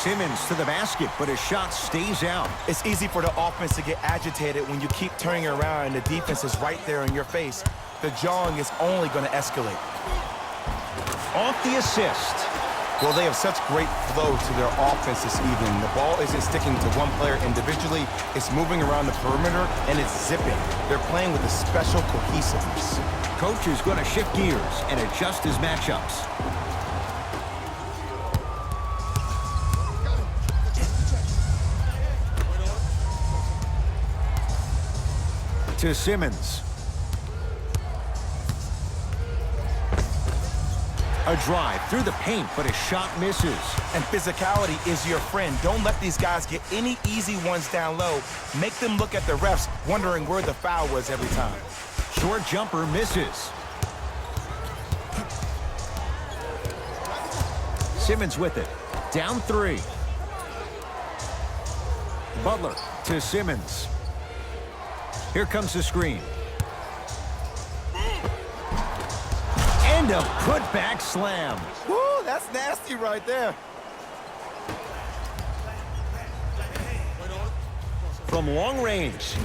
Simmons to the basket, but his shot stays out. It's easy for the offense to get agitated when you keep turning around and the defense is right there in your face. The jawing is only going to escalate. Off the assist. Well, they have such great flow to their offense this evening. The ball isn't sticking to one player individually. It's moving around the perimeter, and it's zipping. They're playing with a special cohesiveness. Coach is going to shift gears and adjust his matchups. To Simmons. A drive through the paint, but his shot misses. And physicality is your friend. Don't let these guys get any easy ones down low. Make them look at the refs, wondering where the foul was every time. Short jumper misses. Simmons with it. Down 3. Butler to Simmons. Here comes the screen. And a putback slam. Woo, that's nasty right there. From long range.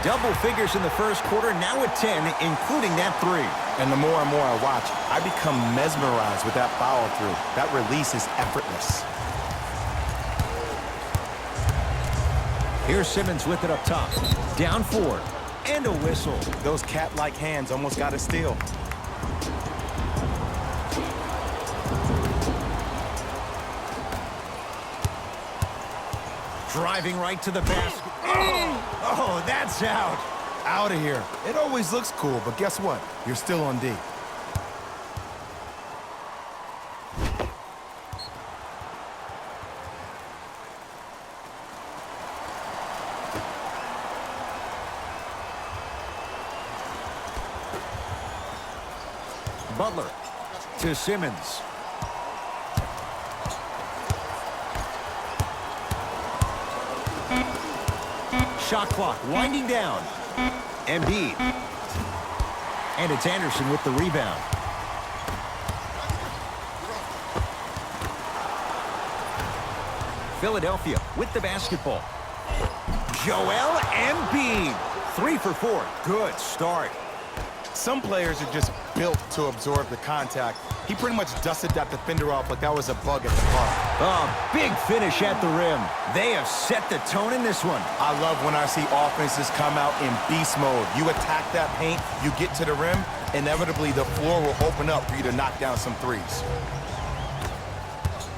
Double figures in the first quarter, now at 10, including that 3. And the more and more I watch, I become mesmerized with that follow through. That release is effortless. Here's Simmons with it up top. Down 4. And a whistle. Those cat-like hands almost got a steal. Driving right to the basket. Oh, that's out. Out of here. It always looks cool, but guess what? You're still on D. Butler to Simmons. Shot clock winding down. Embiid. And it's Anderson with the rebound. Philadelphia with the basketball. Joel Embiid. 3 for 4. Good start. Some players are just built to absorb the contact. He pretty much dusted that defender off like that was a bug at the park. A big finish at the rim. They have set the tone in this one. I love when I see offenses come out in beast mode. You attack that paint, you get to the rim, inevitably the floor will open up for you to knock down some threes.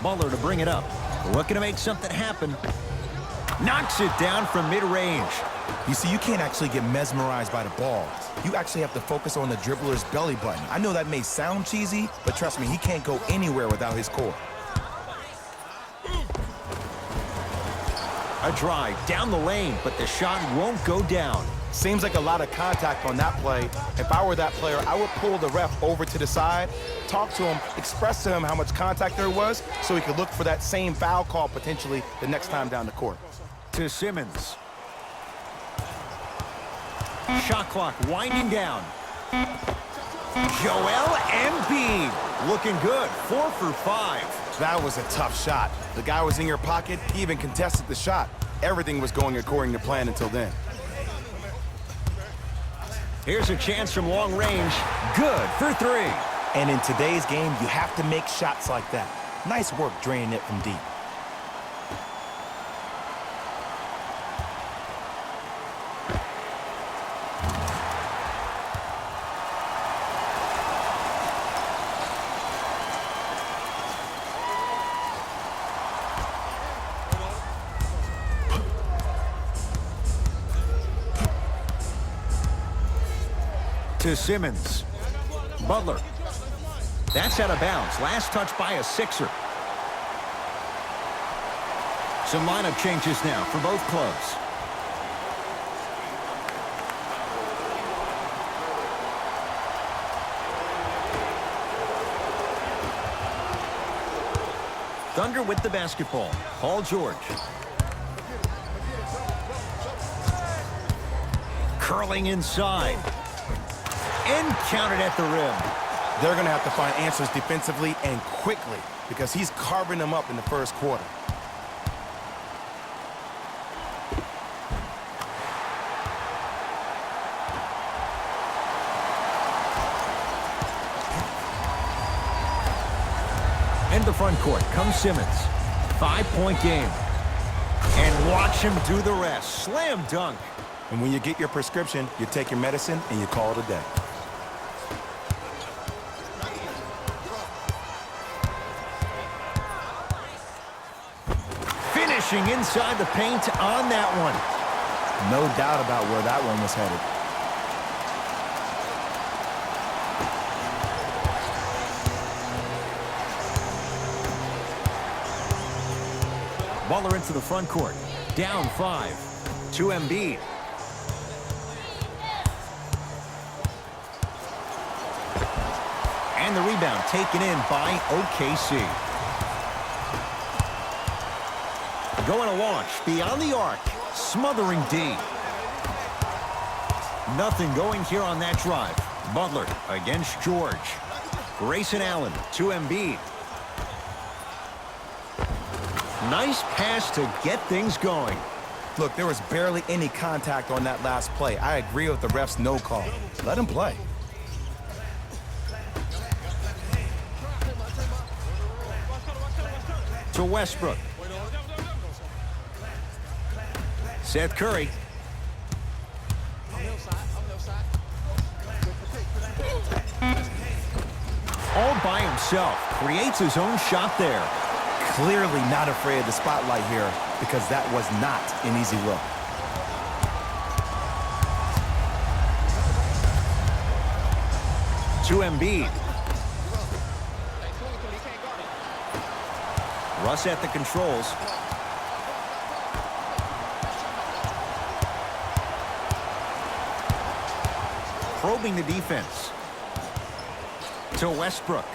Butler to bring it up. Looking to make something happen. Knocks it down from mid-range. You see, you can't actually get mesmerized by the ball. You actually have to focus on the dribbler's belly button. I know that may sound cheesy, but trust me, he can't go anywhere without his core. A drive down the lane, but the shot won't go down. Seems like a lot of contact on that play. If I were that player, I would pull the ref over to the side, talk to him, express to him how much contact there was so he could look for that same foul call potentially the next time down the court. To Simmons. Shot clock winding down. Joel Embiid looking good. 4 for 5. That was a tough shot. The guy was in your pocket. He even contested the shot. Everything was going according to plan until then. Here's a chance from long range. Good for 3. And in today's game, you have to make shots like that. Nice work draining it from deep. To Simmons. Butler. That's out of bounds. Last touch by a Sixer. Some lineup changes now for both clubs. Thunder with the basketball. Paul George. Curling inside. And counted at the rim. They're going to have to find answers defensively and quickly. because he's carving them up in the first quarter. In the front court comes Simmons. 5-point game. And watch him do the rest. Slam dunk. And when you get your prescription, you take your medicine and you call it a day. Finishing inside the paint on that one. No doubt about where that one was headed. Butler into the front court. Down 5. To Embiid. And the rebound taken in by OKC. Going to launch beyond the arc. Smothering D. Nothing going here on that drive. Butler against George. Grayson Allen to Embiid. Nice pass to get things going. Look, there was barely any contact on that last play. I agree with the ref's no call. Let him play. To Westbrook. Seth Curry. All by himself. Creates his own shot there. Clearly not afraid of the spotlight here because that was not an easy look. To Embiid. Russ at the controls. Probing the defense. To Westbrook.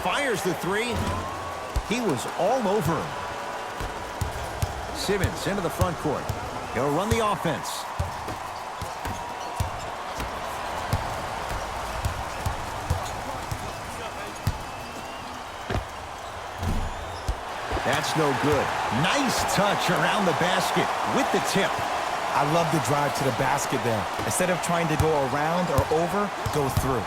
Fires the 3. He was all over him. Simmons into the front court. He'll run the offense. That's no good. Nice touch around the basket with the tip. I love the drive to the basket there. Instead of trying to go around or over, go through.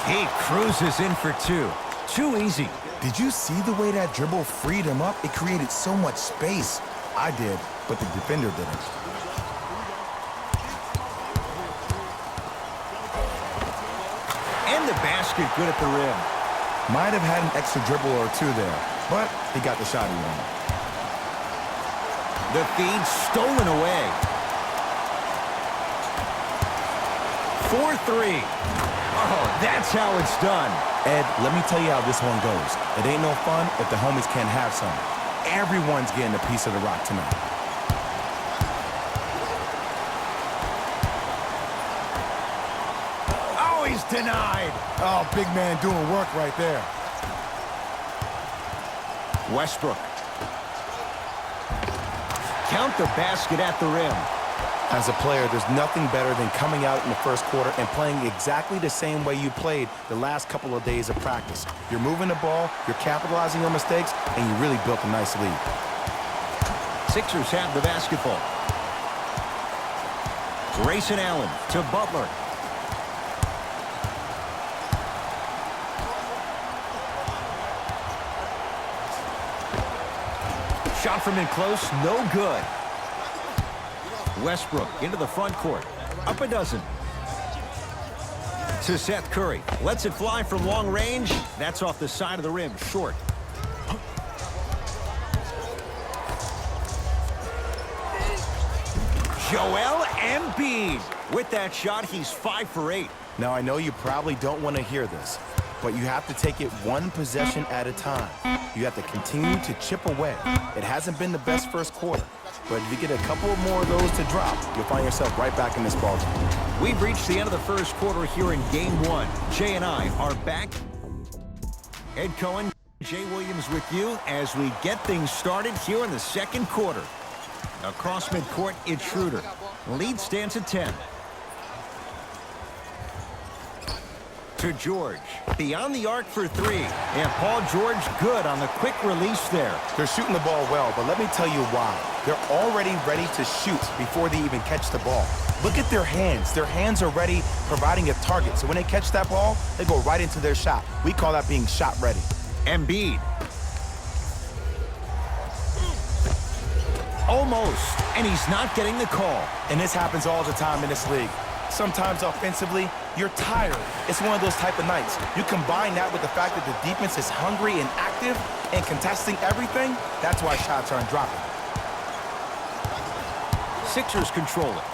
He cruises in for 2. Too easy. Did you see the way that dribble freed him up? It created so much space. I did, but the defender didn't. And the basket good at the rim. Might have had an extra dribble or 2 there, but he got the shot he wanted. The feed stolen away. 4-3. Oh, that's how it's done. Ed, let me tell you how this one goes. It ain't no fun if the homies can't have some. Everyone's getting a piece of the rock tonight. Oh, he's denied. Oh, big man doing work right there. Westbrook. Count the basket at the rim. As a player, there's nothing better than coming out in the first quarter and playing exactly the same way you played the last couple of days of practice. You're moving the ball, you're capitalizing on mistakes, and you really built a nice lead. Sixers have the basketball. Grayson Allen to Butler. Shot from in close, no good. Westbrook into the front court. Up a dozen. To Seth Curry. Lets it fly from long range. That's off the side of the rim. Short. Joel Embiid. With that shot, he's 5 for 8. Now, I know you probably don't want to hear this, but you have to take it one possession at a time. You have to continue to chip away. It hasn't been the best first quarter, but if you get a couple more of those to drop, you'll find yourself right back in this ballgame. We've reached the end of the first quarter here in Game 1. Jay and I are back. Ed Cohen, Jay Williams with you as we get things started here in the second quarter. Across midcourt, it's Schroeder. Lead stands at 10. To George. Beyond the arc for three. And Paul George good on the quick release there. They're shooting the ball well, but let me tell you why. They're already ready to shoot before they even catch the ball. Look at their hands. Their hands are ready, providing a target. So when they catch that ball, they go right into their shot. We call that being shot ready. Embiid. Almost. And he's not getting the call. And this happens all the time in this league. Sometimes offensively, you're tired. It's one of those type of nights. You combine that with the fact that the defense is hungry and active and contesting everything, that's why shots aren't dropping. Sixers control it.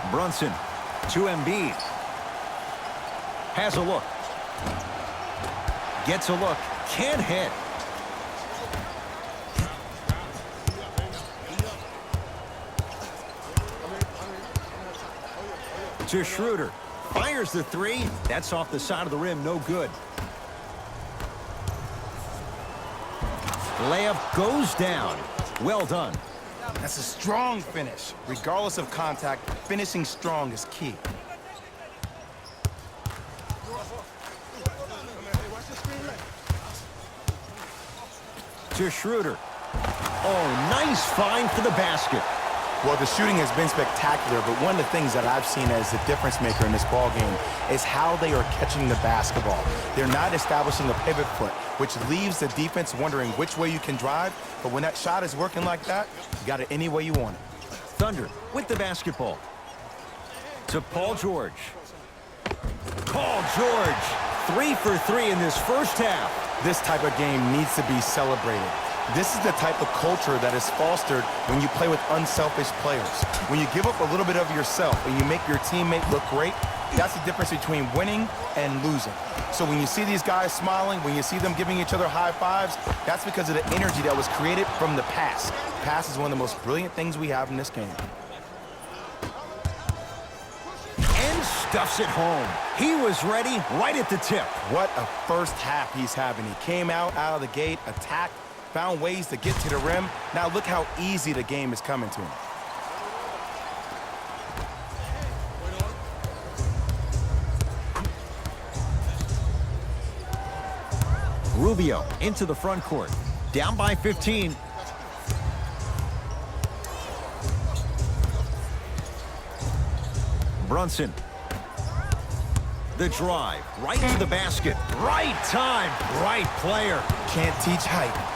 Brunson to Embiid. Has a look. Gets a look. Can't hit. To Schroeder. Fires the three. That's off the side of the rim. No good. Layup goes down. Well done. That's a strong finish. Regardless of contact, finishing strong is key. To Schroeder. Oh, nice find for the basket. Well, the shooting has been spectacular, but one of the things that I've seen as the difference maker in this ball game is how they are catching the basketball. They're not establishing a pivot foot, which leaves the defense wondering which way you can drive, but when that shot is working like that, you got it any way you want it. Thunder with the basketball. To Paul George. Paul George, 3 for 3 in this first half. This type of game needs to be celebrated. This is the type of culture that is fostered when you play with unselfish players. When you give up a little bit of yourself and you make your teammate look great, that's the difference between winning and losing. So when you see these guys smiling, when you see them giving each other high fives, that's because of the energy that was created from the pass. Pass is one of the most brilliant things we have in this game. And stuffs it home. He was ready right at the tip. What a first half he's having. He came out of the gate, attacked, found ways to get to the rim. Now look how easy the game is coming to him. Rubio into the front court. Down by 15. Brunson. The drive. Right to the basket. Right time. Right player. Can't teach height.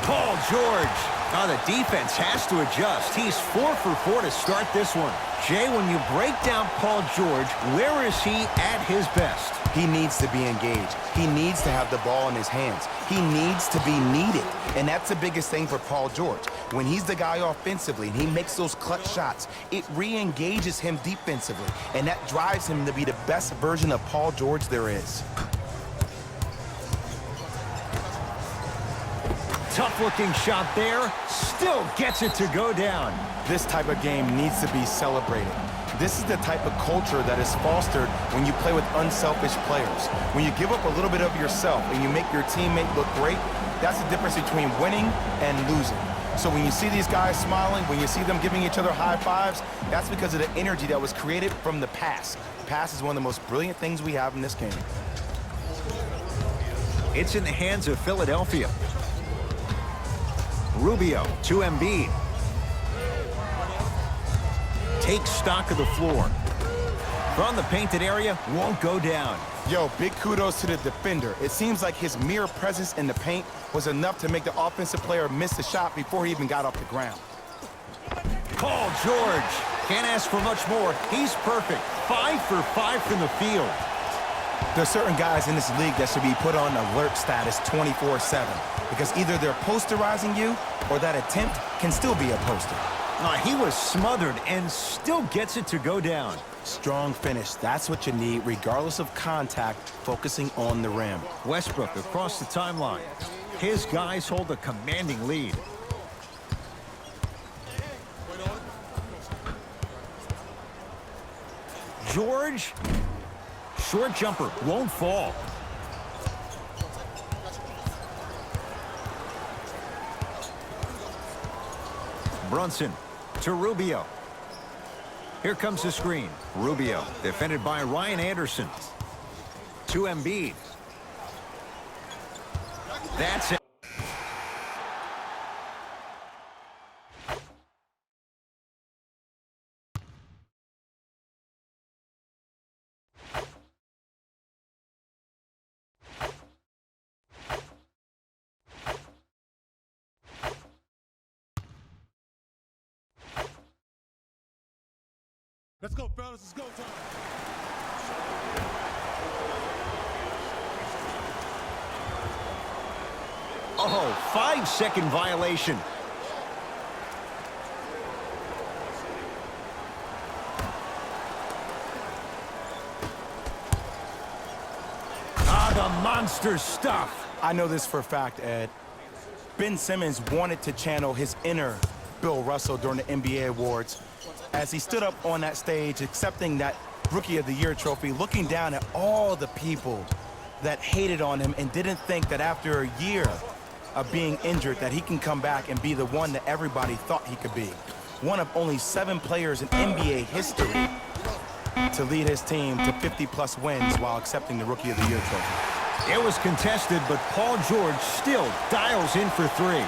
Paul George. Now the defense has to adjust. He's 4 for 4 to start this one. Jay, when you break down Paul George, where is he at his best? He needs to be engaged. He needs to have the ball in his hands. He needs to be needed. And that's the biggest thing for Paul George. When he's the guy offensively and he makes those clutch shots, it re-engages him defensively. And that drives him to be the best version of Paul George there is. Tough-looking shot there. Still gets it to go down. This type of game needs to be celebrated. This is the type of culture that is fostered when you play with unselfish players. When you give up a little bit of yourself and you make your teammate look great, that's the difference between winning and losing. So when you see these guys smiling, when you see them giving each other high fives, that's because of the energy that was created from the pass. Pass is one of the most brilliant things we have in this game. It's in the hands of Philadelphia. Rubio to Embiid. Takes stock of the floor. From the painted area, won't go down. Yo, big kudos to the defender. It seems like his mere presence in the paint was enough to make the offensive player miss the shot before he even got off the ground. Paul George. Can't ask for much more. He's perfect. 5 for 5 from the field. There's certain guys in this league that should be put on alert status 24/7 because either they're posterizing you or that attempt can still be a poster. He was smothered and still gets it to go down. Strong finish. That's what you need, regardless of contact, focusing on the rim. Westbrook across the timeline. His guys hold a commanding lead. George. Short jumper. Won't fall. Brunson to Rubio. Here comes the screen. Rubio, defended by Ryan Anderson. To Embiid. That's it. Let's go, fellas. It's go time. Oh, 5-second violation. Ah, the monster stuff. I know this for a fact, Ed. Ben Simmons wanted to channel his inner Bill Russell during the NBA awards as he stood up on that stage accepting that Rookie of the Year trophy, looking down at all the people that hated on him and didn't think that after a year of being injured that he can come back and be the one that everybody thought he could be. One of only 7 players in NBA history to lead his team to 50-plus wins while accepting the Rookie of the Year trophy. It was contested, but Paul George still dials in for 3.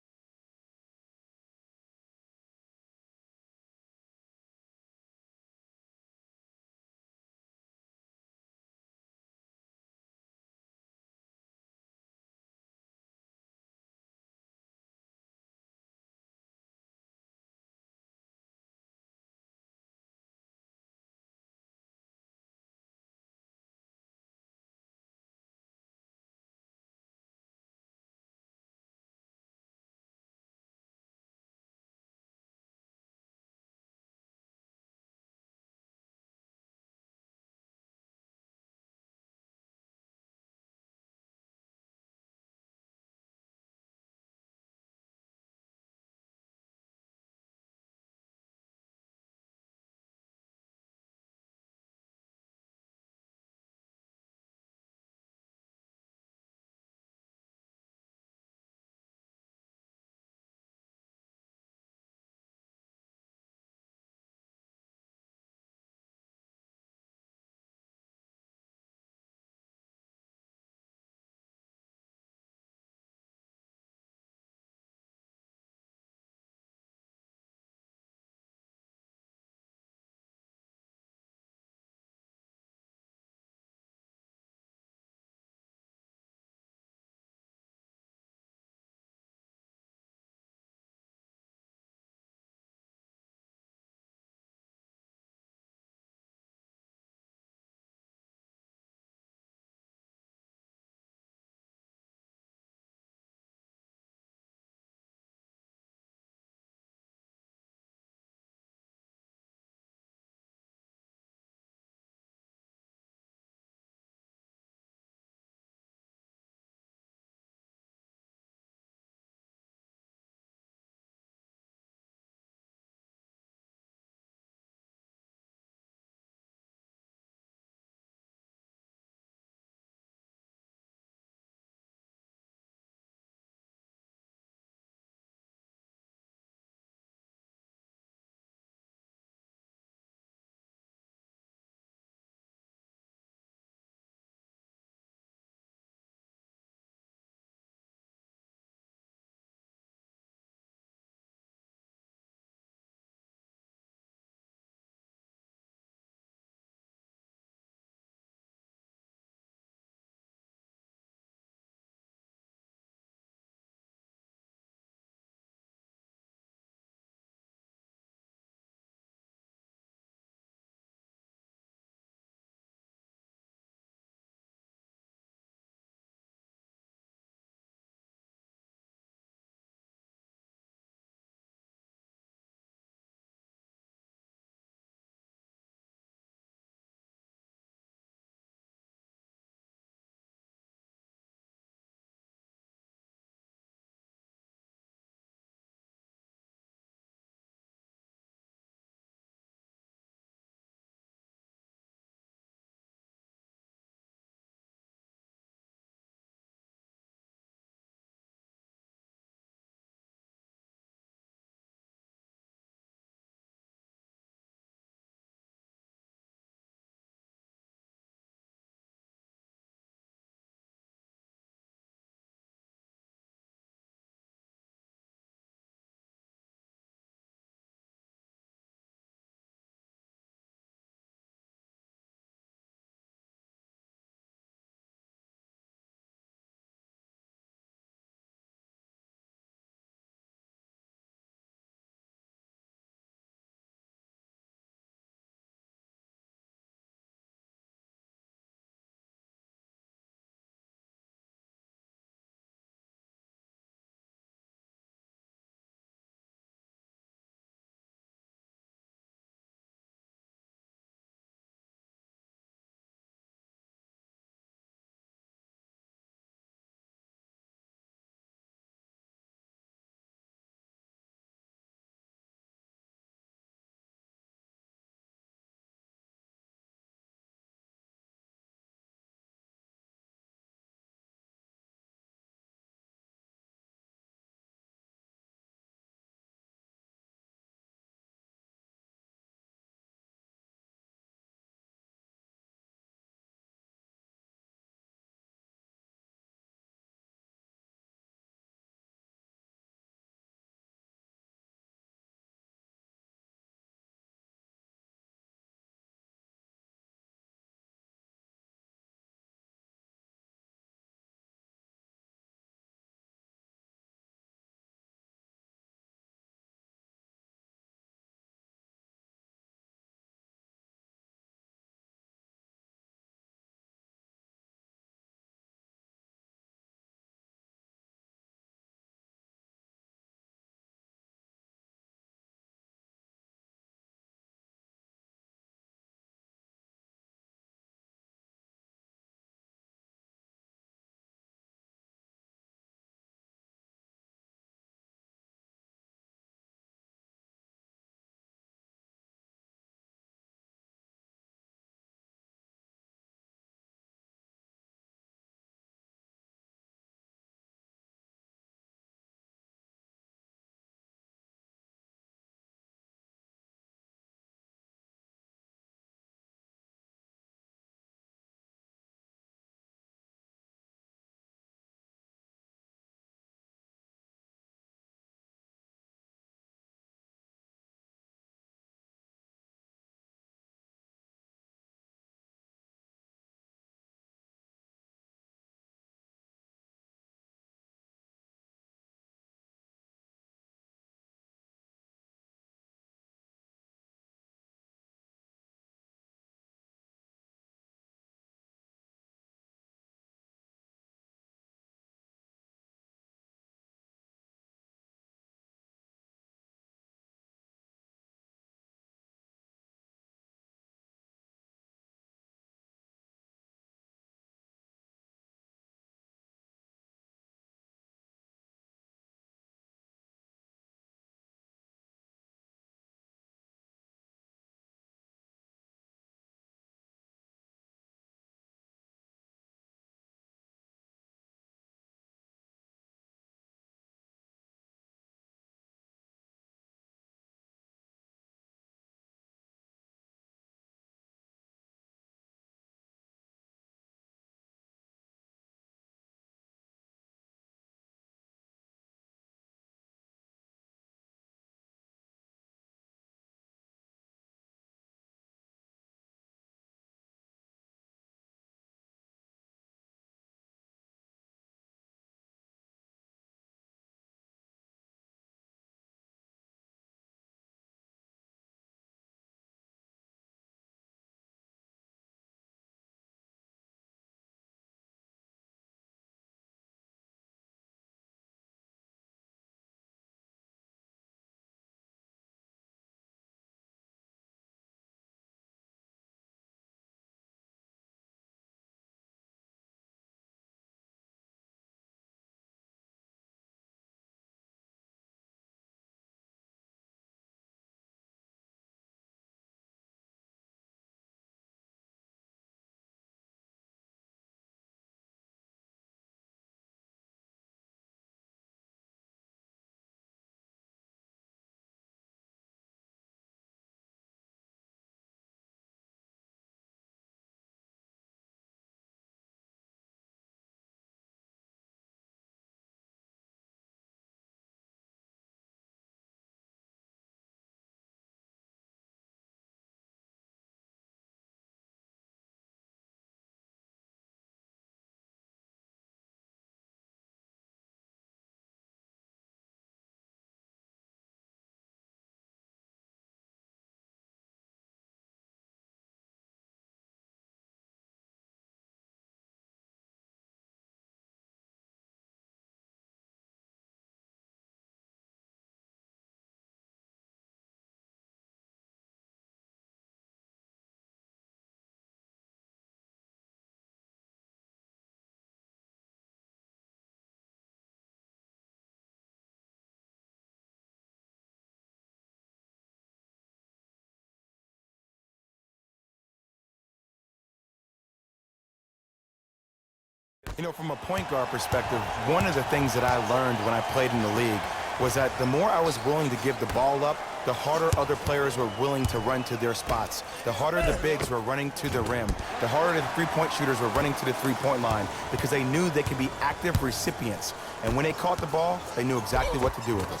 You know, from a point guard perspective, one of the things that I learned when I played in the league was that the more I was willing to give the ball up, the harder other players were willing to run to their spots. The harder the bigs were running to the rim. The harder the three-point shooters were running to the three-point line because they knew they could be active recipients. And when they caught the ball, they knew exactly what to do with it.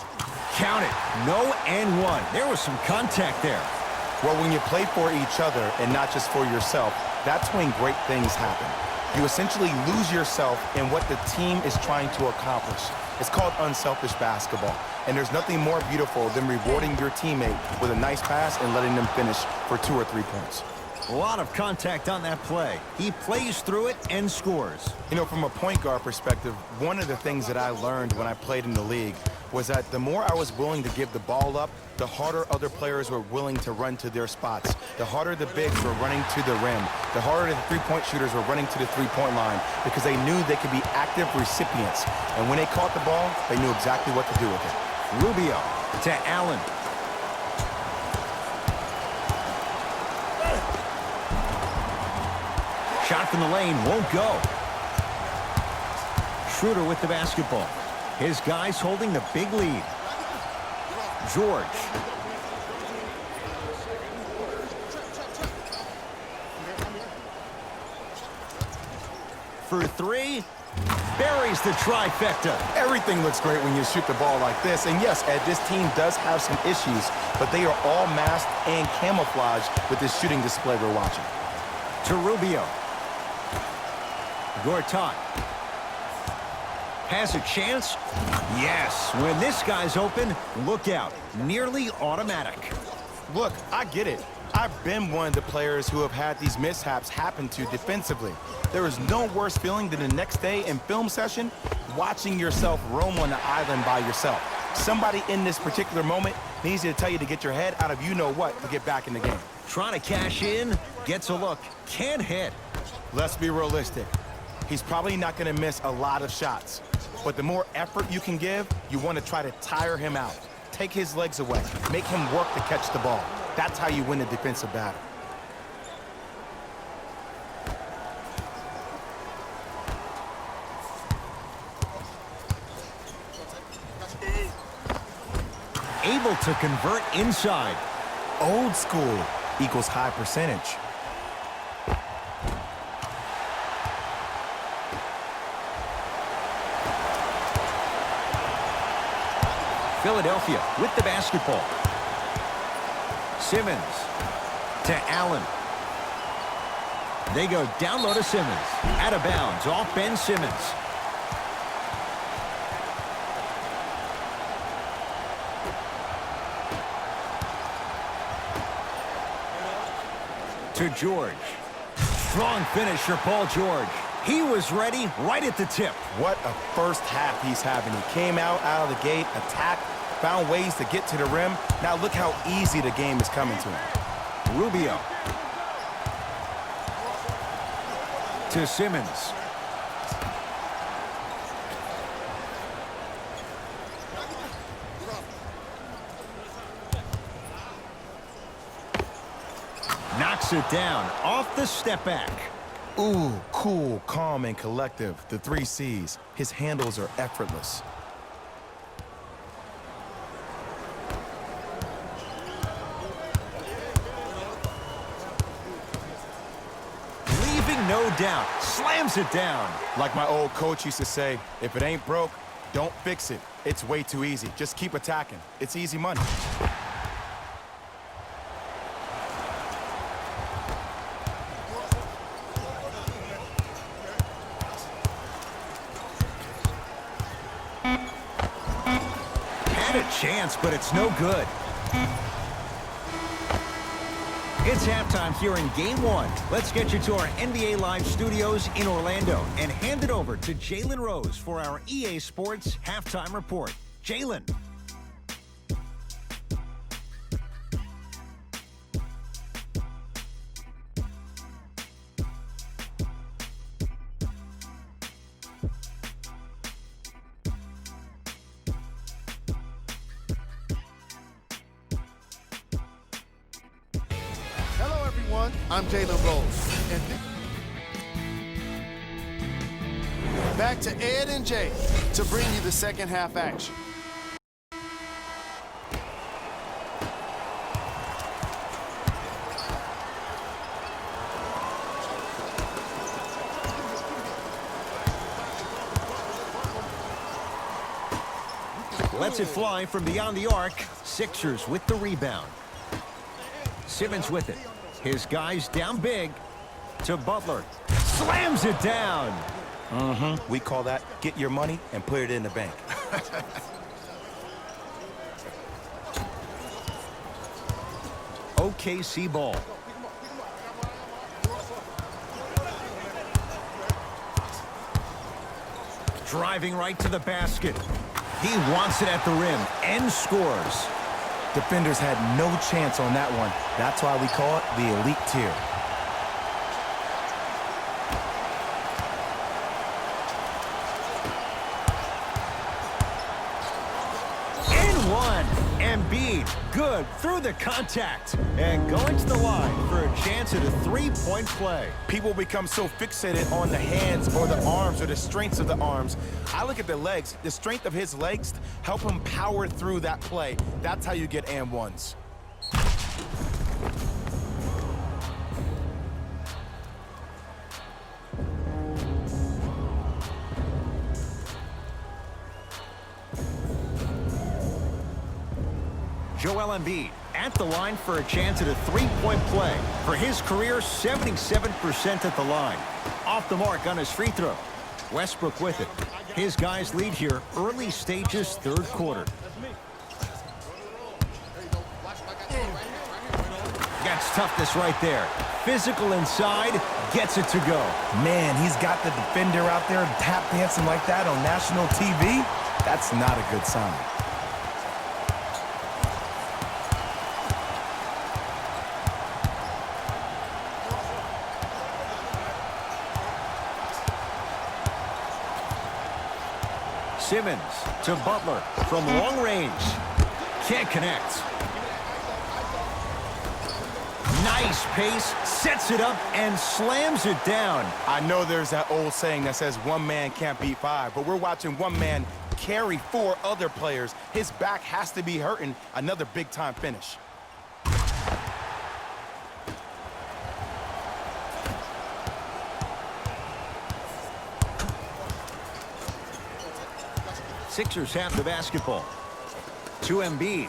Count it. No and one. There was some contact there. Well, when you play for each other and not just for yourself, that's when great things happen. You essentially lose yourself in what the team is trying to accomplish. It's called unselfish basketball. And there's nothing more beautiful than rewarding your teammate with a nice pass and letting them finish for 2 or 3 points. A lot of contact on that play. He plays through it and scores. You know, from a point guard perspective, one of the things that I learned when I played in the league was that the more I was willing to give the ball up, the harder other players were willing to run to their spots. The harder the bigs were running to the rim. The harder the three-point shooters were running to the three-point line because they knew they could be active recipients. And when they caught the ball, they knew exactly what to do with it. Rubio to Allen. Shot from the lane won't go. Schroeder with the basketball. His guys holding the big lead. George. For three. Buries the trifecta. Everything looks great when you shoot the ball like this. And yes, Ed, this team does have some issues, but they are all masked and camouflaged with this shooting display we're watching. To Rubio. Gortat. Has a chance? Yes. When this guy's open, look out. Nearly automatic. Look, I get it. I've been one of the players who have had these mishaps happen to defensively. There is no worse feeling than the next day in film session watching yourself roam on the island by yourself. Somebody in this particular moment needs to tell you to get your head out of you-know-what to get back in the game. Trying to cash in, gets a look, can't hit. Let's be realistic. He's probably not going to miss a lot of shots. But the more effort you can give, you want to try to tire him out. Take his legs away. Make him work to catch the ball. That's how you win a defensive battle. Able to convert inside. Old school equals high percentage. Philadelphia with the basketball. Simmons to Allen. They go down low to Simmons. Out of bounds off Ben Simmons. To George. Strong finisher, Paul George. He was ready right at the tip. What a first half he's having. He came out of the gate, attacked, found ways to get to the rim. Now look how easy the game is coming to him. Rubio. To Simmons. Knocks it down off the step back. Ooh, cool, calm, and collective. The 3 C's. His handles are effortless. Leaving no doubt. Slams it down. Like my old coach used to say, if it ain't broke, don't fix it. It's way too easy. Just keep attacking. It's easy money. Chance, but it's no good. It's halftime here in Game 1. Let's get you to our NBA Live studios in Orlando and hand it over to Jalen Rose for our EA Sports Halftime Report. Jalen. I'm Jalen Rose. And Back to Ed and Jay to bring you the second half action. Lets it fly from beyond the arc. Sixers with the rebound. Simmons with it. His guys down big to Butler. Slams it down. We call that get your money and put it in the bank. OKC ball. Driving right to the basket. He wants it at the rim and scores. Defenders had no chance on that one. That's why we call it the elite tier. And one. Embiid, good through the contact. And going to the line for a chance at a three-point play. People become so fixated on the hands or the arms or the strengths of the arms. I look at the legs. The strength of his legs help him power through that play. That's how you get and ones. Joel Embiid at the line for a chance at a three-point play. For his career, 77% at the line. Off the mark on his free throw. Westbrook with it. His guys lead here, early stages, third quarter. Gets toughness right there. Physical inside, gets it to go. Man, he's got the defender out there tap dancing like that on national TV. That's not a good sign. Simmons to Butler from long range. Can't connect. Nice pace, sets it up and slams it down. I know there's that old saying that says one man can't beat five, but we're watching one man carry four other players. His back has to be hurting. Another big-time finish. Sixers have the basketball. To Embiid.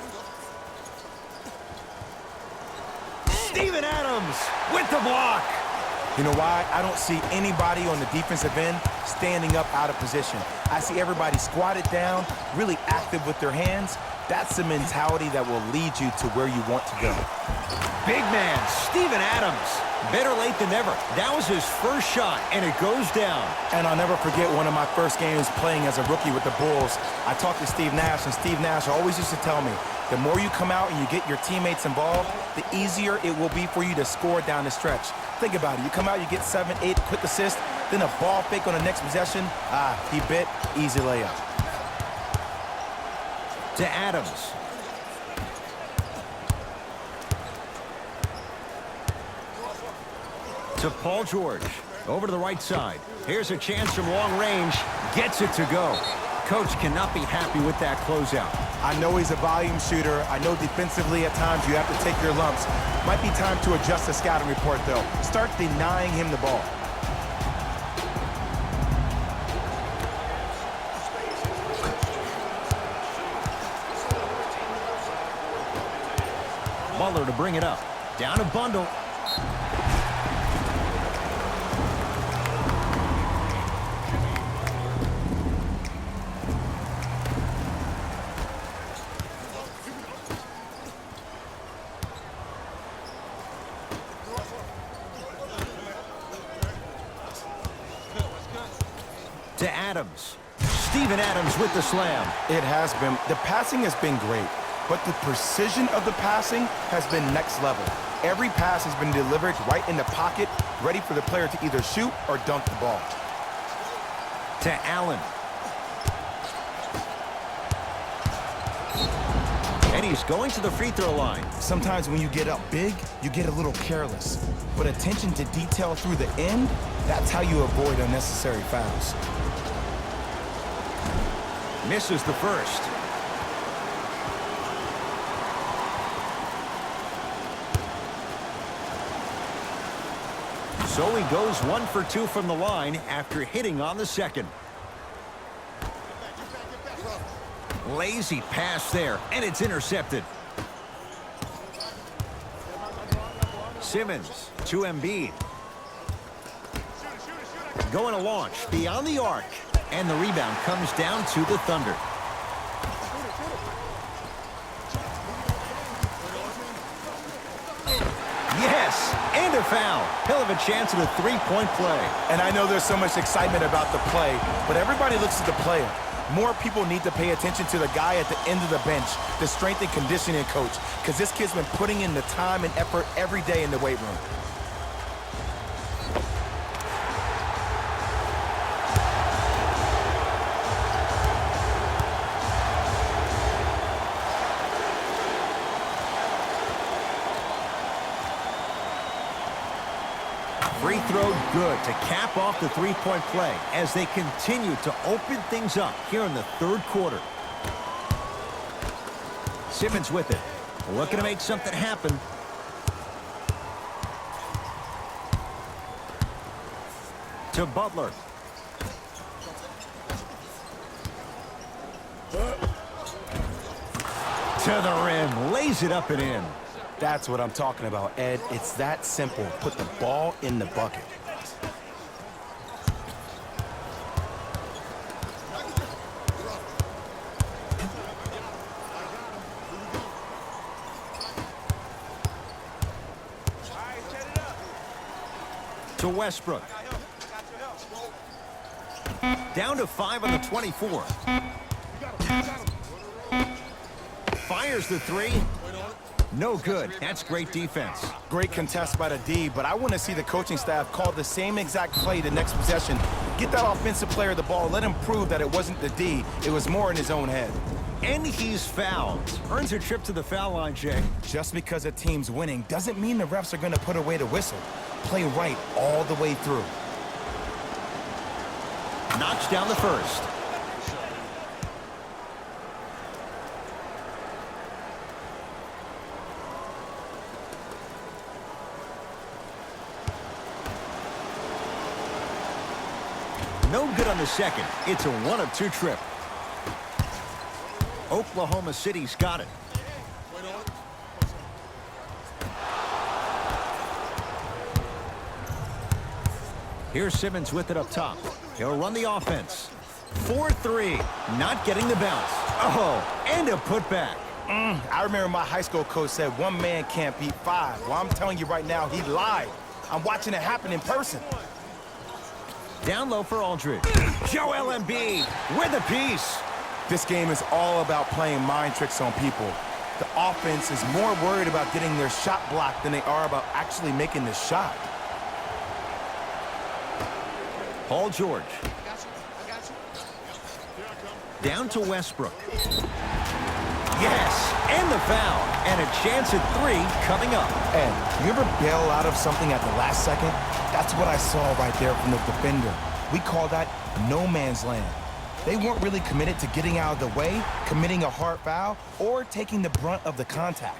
Steven Adams with the block. You know why? I don't see anybody on the defensive end standing up out of position. I see everybody squatted down, really active with their hands. That's the mentality that will lead you to where you want to go. Big man, Steven Adams. Better late than never. That was his first shot, and it goes down. And I'll never forget one of my first games playing as a rookie with the Bulls. I talked to Steve Nash, and Steve Nash always used to tell me, the more you come out and you get your teammates involved, the easier it will be for you to score down the stretch. Think about it. You come out, you get 7, 8 quick assists, then a ball fake on the next possession. He bit, easy layup. To Adams. To Paul George. Over to the right side. Here's a chance from long range. Gets it to go. Coach cannot be happy with that closeout. I know he's a volume shooter. I know defensively at times you have to take your lumps. Might be time to adjust the scouting report, though. Start denying him the ball. Butler to bring it up. Down a bundle. To Adams. Steven Adams with the slam. It has been. The passing has been great, but the precision of the passing has been next level. Every pass has been delivered right in the pocket, ready for the player to either shoot or dunk the ball. To Allen. And he's going to the free throw line. Sometimes when you get up big, you get a little careless. But attention to detail through the end, that's how you avoid unnecessary fouls. Misses the first. So he goes 1 for 2 from the line after hitting on the second. Lazy pass there, and it's intercepted. Simmons to Embiid. Going to launch beyond the arc, and the rebound comes down to the Thunder. Yes, and a foul. He'll have a chance at a three-point play. And I know there's so much excitement about the play, but everybody looks at the player. More people need to pay attention to the guy at the end of the bench, the strength and conditioning coach, because this kid's been putting in the time and effort every day in the weight room. Free throw good to cap off the three-point play as they continue to open things up here in the third quarter. Simmons with it. Looking to make something happen. To Butler. To the rim. Lays it up and in. That's what I'm talking about, Ed. It's that simple. Put the ball in the bucket. To Westbrook. Down to 5 on the 24. Fires the three. No good. That's great defense. Great contest by the D, but I want to see the coaching staff call the same exact play the next possession. Get that offensive player the ball. Let him prove that it wasn't the D. It was more in his own head. And he's fouled. Earns a trip to the foul line, Jay. Just because a team's winning doesn't mean the refs are going to put away the whistle. Play right all the way through. Knocks down the first. No good on the second. It's a 1 of 2 trip. Oklahoma City's got it. Here's Simmons with it up top. He'll run the offense. 4-3. Not getting the bounce. Oh, and a putback. I remember my high school coach said 1 man can't beat 5. Well, I'm telling you right now, he lied. I'm watching it happen in person. Down low for Aldridge. Joel Embiid with a piece. This game is all about playing mind tricks on people. The offense is more worried about getting their shot blocked than they are about actually making the shot. Paul George. Down to Westbrook. Yes, and the foul. And a chance at 3 coming up. Ed, you ever bail out of something at the last second? That's what I saw right there from the defender. We call that no man's land. They weren't really committed to getting out of the way, committing a hard foul, or taking the brunt of the contact.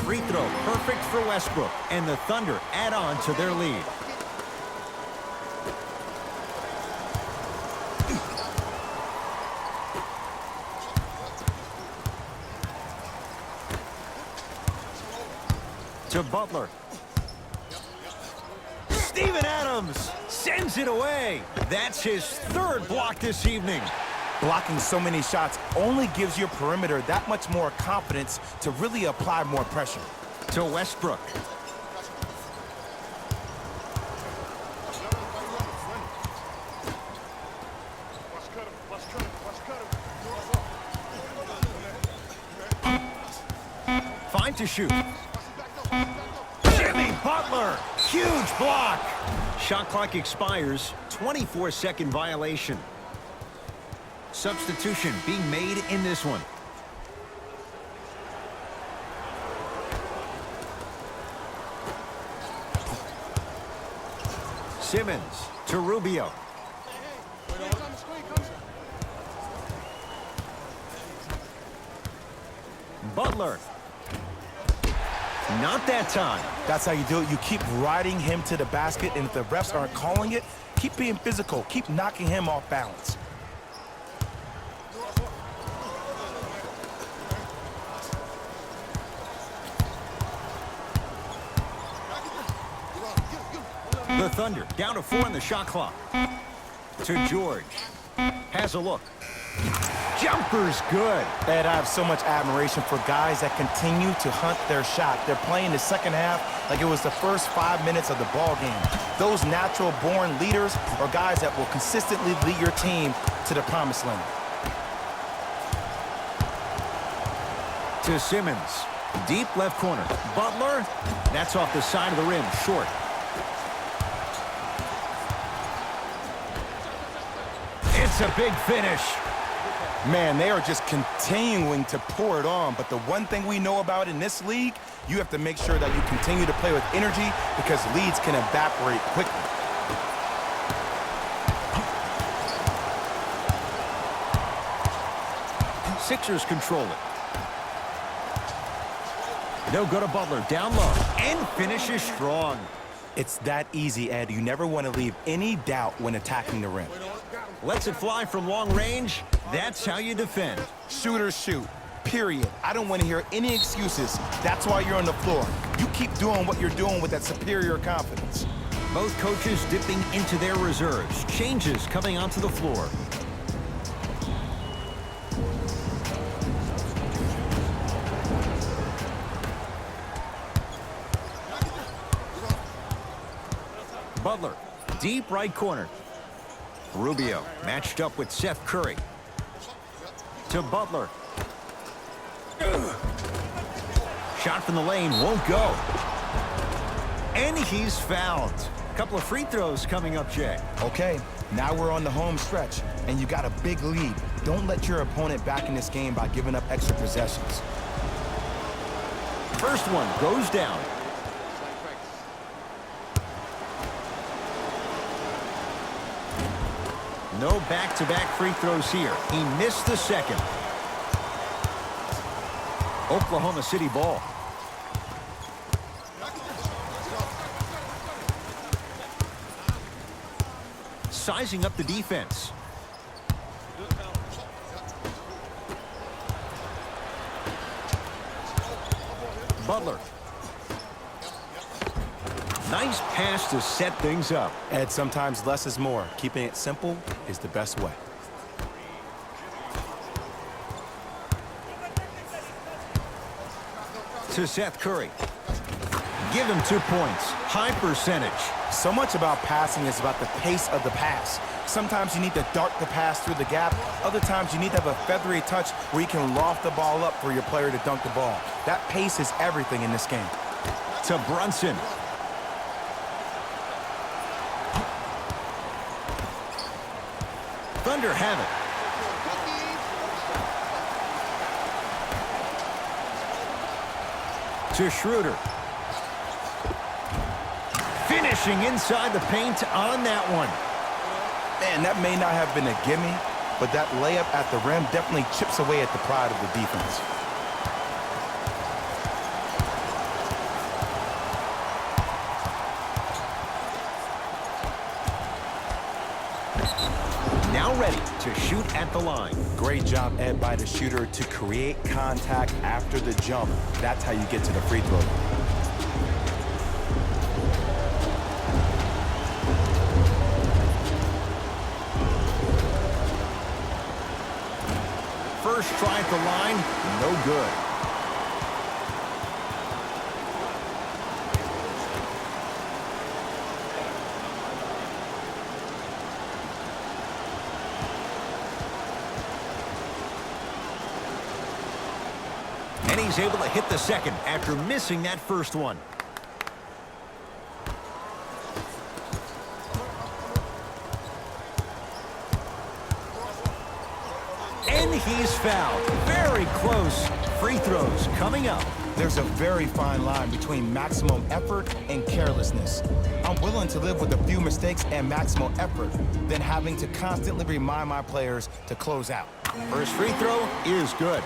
Free throw perfect for Westbrook, and the Thunder add on to their lead. To Butler. Steven Adams sends it away. That's his 3rd block this evening. Blocking so many shots only gives your perimeter that much more confidence to really apply more pressure. To Westbrook. Fine to shoot. Jimmy Butler. Huge block. Shot clock expires. 24-second violation. Substitution being made in this one. Simmons to Rubio. Butler. Not that time. That's how you do it. You keep riding him to the basket, and if the refs aren't calling it, keep being physical. Keep knocking him off balance. The Thunder down to 4 on the shot clock. To George. Has a look. Jumper's good. Ed, I have so much admiration for guys that continue to hunt their shot. They're playing the second half like it was the first 5 minutes of the ball game. Those natural-born leaders are guys that will consistently lead your team to the promised land. To Simmons. Deep left corner. Butler. That's off the side of the rim. Short. It's a big finish. Man, they are just continuing to pour it on. But the one thing we know about in this league, you have to make sure that you continue to play with energy because leads can evaporate quickly. Sixers control it. No go to Butler. Down low. And finishes strong. It's that easy, Ed. You never want to leave any doubt when attacking the rim. Lets it fly from long range. That's how you defend. Shooters shoot, period. I don't want to hear any excuses. That's why you're on the floor. You keep doing what you're doing with that superior confidence. Both coaches dipping into their reserves. Changes coming onto the floor. Butler, deep right corner. Rubio matched up with Seth Curry. To Butler. Shot from the lane won't go. And he's fouled. A couple of free throws coming up, Jay. Okay, now we're on the home stretch, and you got a big lead. Don't let your opponent back in this game by giving up extra possessions. First one goes down. No back-to-back free throws here. He missed the second. Oklahoma City ball. Sizing up the defense. Butler. Nice pass to set things up. Ed, sometimes less is more. Keeping it simple is the best way. To Seth Curry. Give him 2 points. High percentage. So much about passing is about the pace of the pass. Sometimes you need to dart the pass through the gap. Other times you need to have a feathery touch where you can loft the ball up for your player to dunk the ball. That pace is everything in this game. To Brunson. Thunder have it. To Schroeder. Finishing inside the paint on that one. Man, that may not have been a gimme, but that layup at the rim definitely chips away at the pride of the defense. Now ready to shoot at the line. Great job, Ed, by the shooter to create contact after the jump. That's how you get to the free throw. First try at the line, no good. And he's able to hit the second after missing that first one. And he's fouled. Very close. Free throws coming up. There's a very fine line between maximum effort and carelessness. I'm willing to live with a few mistakes and maximum effort than having to constantly remind my players to close out. First free throw is good.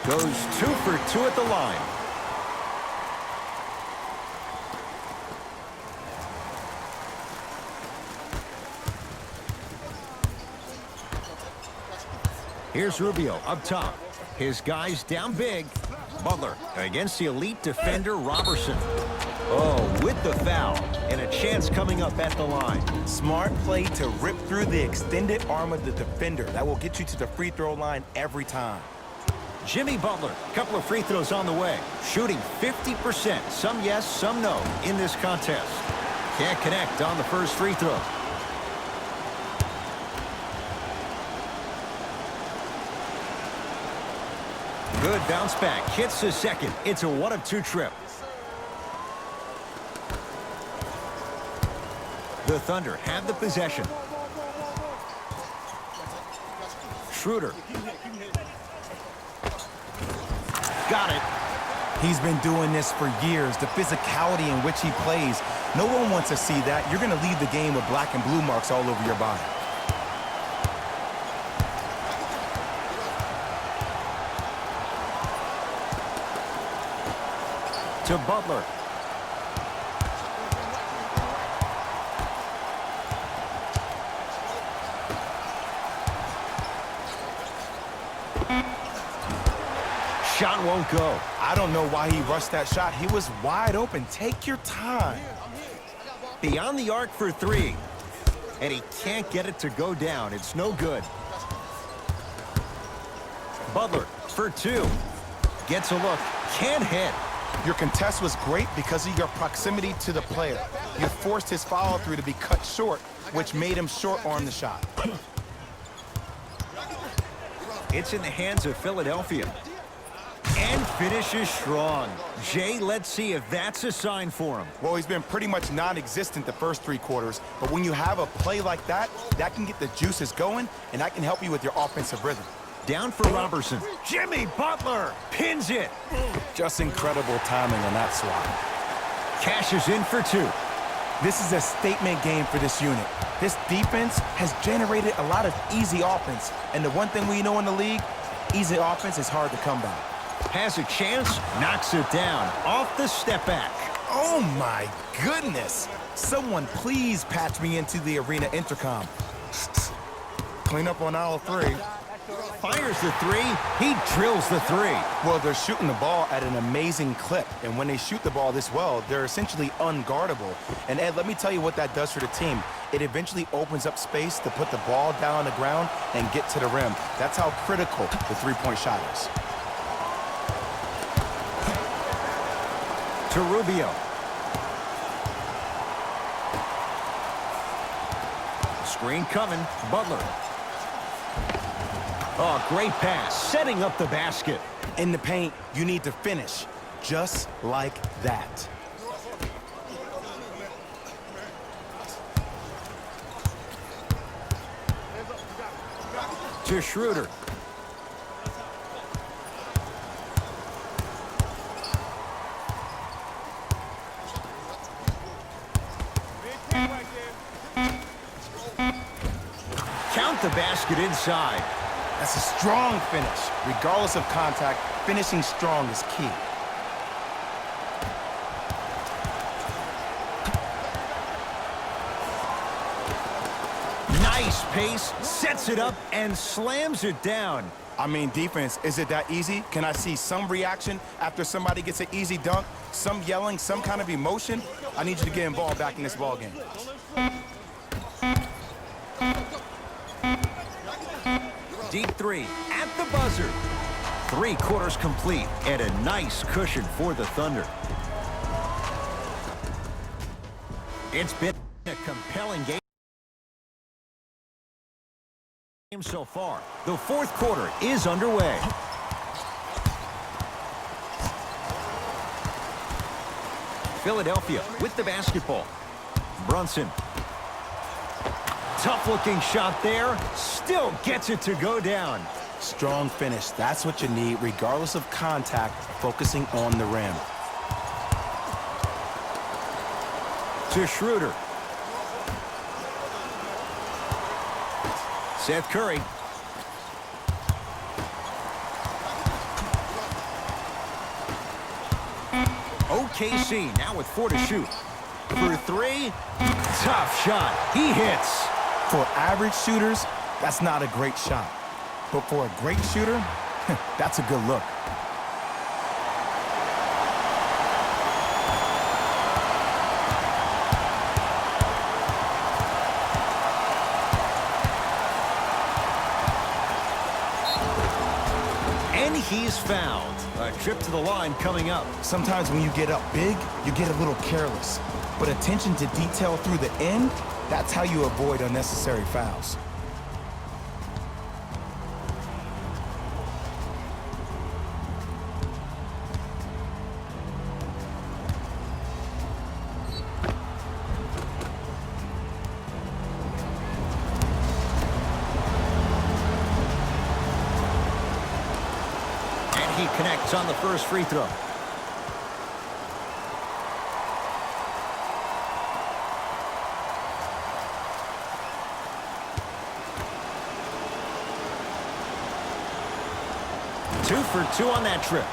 Goes 2 for 2 at the line. Here's Rubio up top. His guys down big. Butler against the elite defender Robertson. Oh, with the foul. And a chance coming up at the line. Smart play to rip through the extended arm of the defender. That will get you to the free throw line every time. Jimmy Butler, a couple of free throws on the way. Shooting 50%. Some yes, some no in this contest. Can't connect on the first free throw. Good bounce back. Hits the second. It's a 1 of 2 trip. The Thunder have the possession. Schroeder. Got it. He's been doing this for years. The physicality in which he plays. No one wants to see that. You're going to leave the game with black and blue marks all over your body. To Butler. Shot won't go. I don't know why he rushed that shot. He was wide open. Take your time. Beyond the arc for 3. And he can't get it to go down. It's no good. Butler for 2. Gets a look. Can't hit. Your contest was great because of your proximity to the player. You forced his follow-through to be cut short, which made him short-arm the shot. It's in the hands of Philadelphia. And finishes strong. Jay, let's see if that's a sign for him. Well, he's been pretty much non-existent the first 3 quarters, but when you have a play like that, that can get the juices going, and that can help you with your offensive rhythm. Down for Robertson. Jimmy Butler pins it. Just incredible timing on that swat. Cashes in for 2. This is a statement game for this unit. This defense has generated a lot of easy offense, and the one thing we know in the league, easy offense is hard to come by. Has a chance, knocks it down, off the step back. Oh my goodness! Someone please patch me into the arena intercom. Clean up on aisle 3. Fires the 3, he drills the 3. Well, they're shooting the ball at an amazing clip, and when they shoot the ball this well, they're essentially unguardable. And Ed, let me tell you what that does for the team. It eventually opens up space to put the ball down on the ground and get to the rim. That's how critical the three-point shot is. To Rubio. Screen coming, Butler. Oh, great pass, setting up the basket. In the paint, you need to finish, just like that. To Schroeder. Count the basket inside. That's a strong finish. Regardless of contact, finishing strong is key. Nice pace, sets it up, and slams it down. I mean, defense, is it that easy? Can I see some reaction after somebody gets an easy dunk? Some yelling, some kind of emotion? I need you to get involved back in this ball game. Deep 3 at the buzzer. 3 quarters complete, and a nice cushion for the Thunder. It's been a compelling game so far. The 4th quarter is underway. Philadelphia with the basketball. Brunson. Tough-looking shot there. Still gets it to go down. Strong finish. That's what you need, regardless of contact, focusing on the rim. To Schroeder. Seth Curry. OKC now with 4 to shoot. For 3, tough shot. He hits. For average shooters, that's not a great shot. But for a great shooter, that's a good look. And he's fouled. A trip to the line coming up. Sometimes when you get up big, you get a little careless. But attention to detail through the end, that's how you avoid unnecessary fouls. He connects on the first free throw. Two for 2 on that trip.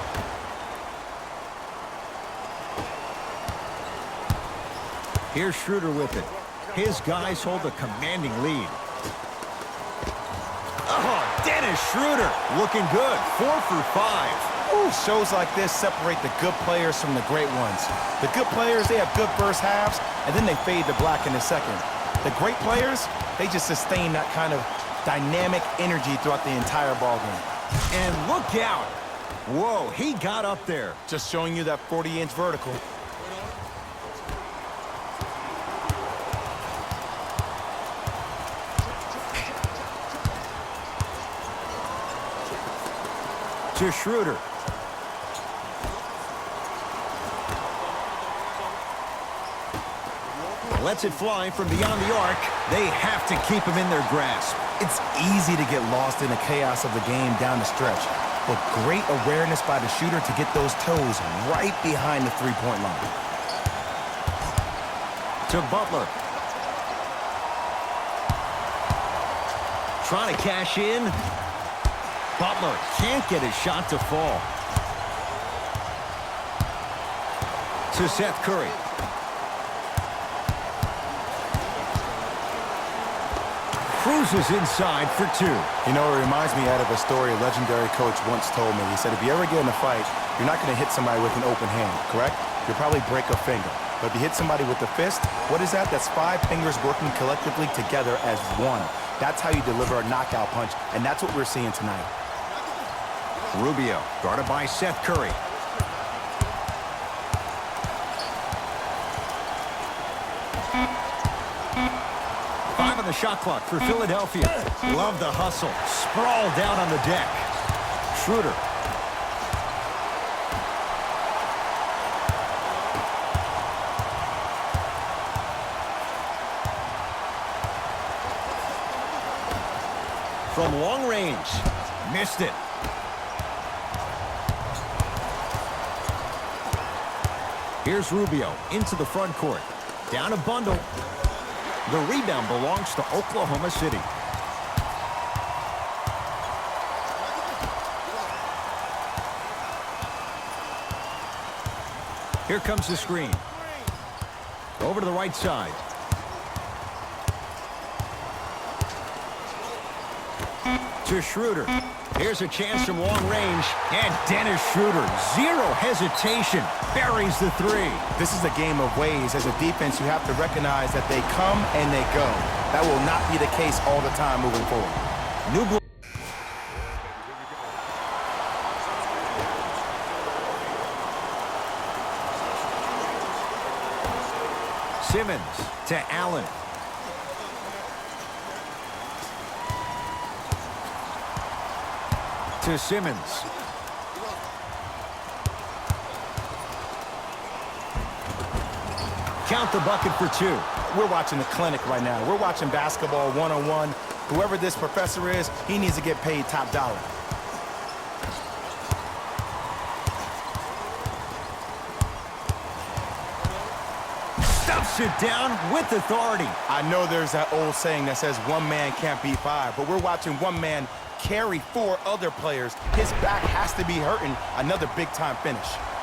Here's Schroeder with it. His guys hold a commanding lead. Oh, Dennis Schroeder looking good. 4 for 5. Ooh, shows like this separate the good players from the great ones. The good players, they have good first halves, and then they fade to black in the second. The great players, they just sustain that kind of dynamic energy throughout the entire ballgame. And look out. Whoa, he got up there. Just showing you that 40-inch vertical. To Schroeder. Lets it fly from beyond the arc. They have to keep him in their grasp. It's easy to get lost in the chaos of the game down the stretch, but great awareness by the shooter to get those toes right behind the three-point line. To Butler. Trying to cash in. Butler can't get his shot to fall. To Seth Curry. Cruises inside for 2. You know, it reminds me out of a story a legendary coach once told me. He said, if you ever get in a fight, you're not going to hit somebody with an open hand, correct? You'll probably break a finger. But if you hit somebody with the fist, what is that? That's 5 fingers working collectively together as one. That's how you deliver a knockout punch, and that's what we're seeing tonight. Rubio, guarded by Seth Curry. The shot clock for Philadelphia. Love the hustle. Sprawl down on the deck. Schroeder. From long range. Missed it. Here's Rubio into the front court. Down a bundle. The rebound belongs to Oklahoma City. Here comes the screen. Over to the right side. To Schroeder. Here's a chance from long range. And Dennis Schroeder, zero hesitation, buries the 3. This is a game of ways. As a defense, you have to recognize that they come and they go. That will not be the case all the time moving forward. New Simmons to Allen. To Simmons. Count the bucket for 2. we're watching the clinic right now. We're watching basketball one-on-one. Whoever this professor is, he needs to get paid top dollar. Stuffs it down with authority. I know there's that old saying that says one man can't beat five, but we're watching one man carry 4 other players. His back has to be hurting. Another big-time finish.